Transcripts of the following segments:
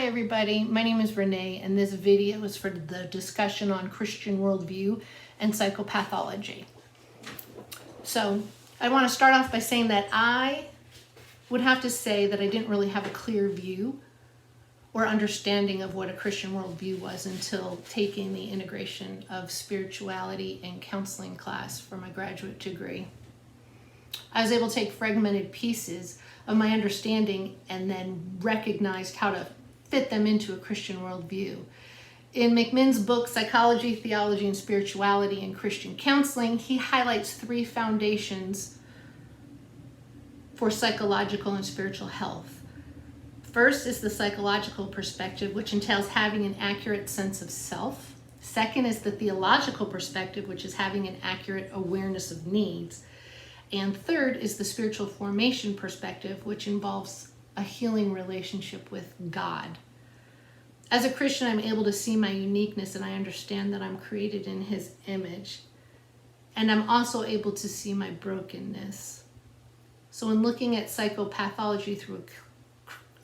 Hi everybody, my name is Renee and this video is for the discussion on Christian worldview and psychopathology. So I want to start off by saying that I would have to say that I didn't really have a clear view or understanding of what a Christian worldview was until taking the integration of spirituality and counseling class for my graduate degree. I was able to take fragmented pieces of my understanding and then recognized how to fit them into a Christian worldview. In McMinn's book, Psychology, Theology, and Spirituality in Christian Counseling, he highlights three foundations for psychological and spiritual health. First is the psychological perspective, which entails having an accurate sense of self. Second is the theological perspective, which is having an accurate awareness of needs. And third is the spiritual formation perspective, which involves a healing relationship with God. As a Christian, I'm able to see my uniqueness and I understand that I'm created in His image. And I'm also able to see my brokenness. So in looking at psychopathology through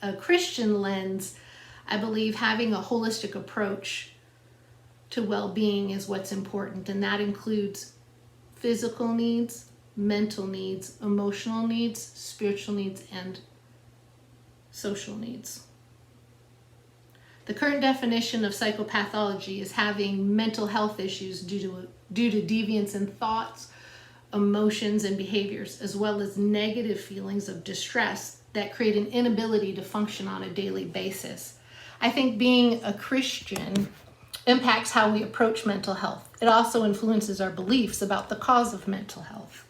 a Christian lens, I believe having a holistic approach to well-being is what's important. And that includes physical needs, mental needs, emotional needs, spiritual needs, and social needs. The current definition of psychopathology is having mental health issues due to deviance in thoughts, emotions, and behaviors, as well as negative feelings of distress that create an inability to function on a daily basis. I think being a Christian impacts how we approach mental health. It also influences our beliefs about the cause of mental health.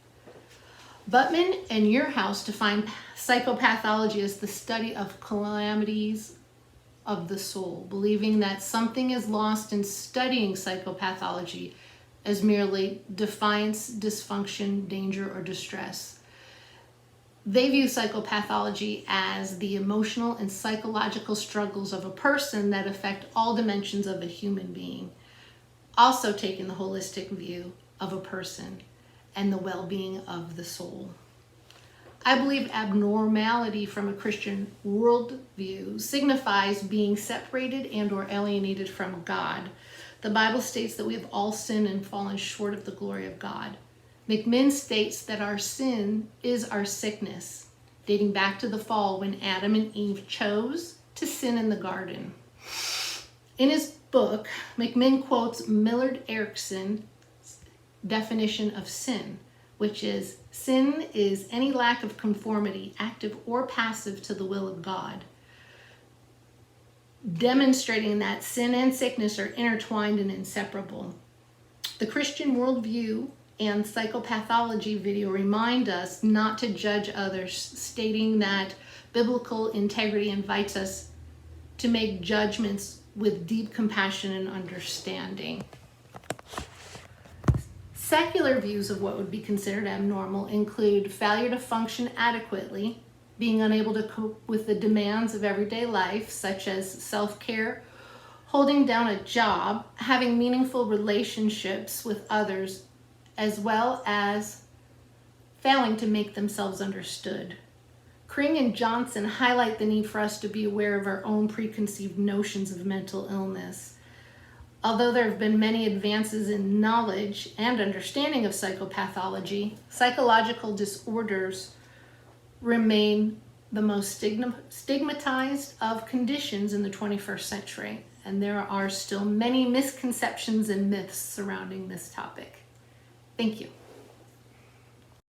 Buttman and Urhouse define psychopathology as the study of calamities of the soul, believing that something is lost in studying psychopathology as merely defiance, dysfunction, danger, or distress. They view psychopathology as the emotional and psychological struggles of a person that affect all dimensions of a human being, also taking the holistic view of a person and the well-being of the soul. I believe abnormality from a Christian worldview signifies being separated and or alienated from God. The Bible states that we have all sinned and fallen short of the glory of God. McMinn states that our sin is our sickness, dating back to the fall when Adam and Eve chose to sin in the garden. In his book, McMinn quotes Millard Erickson's definition of sin, which is, sin is any lack of conformity, active or passive, to the will of God, demonstrating that sin and sickness are intertwined and inseparable. The Christian worldview and psychopathology video remind us not to judge others, stating that biblical integrity invites us to make judgments with deep compassion and understanding. Secular views of what would be considered abnormal include failure to function adequately, being unable to cope with the demands of everyday life, such as self-care, holding down a job, having meaningful relationships with others, as well as failing to make themselves understood. Kring and Johnson highlight the need for us to be aware of our own preconceived notions of mental illness. Although there have been many advances in knowledge and understanding of psychopathology, psychological disorders remain the most stigmatized of conditions in the 21st century, and there are still many misconceptions and myths surrounding this topic. Thank you.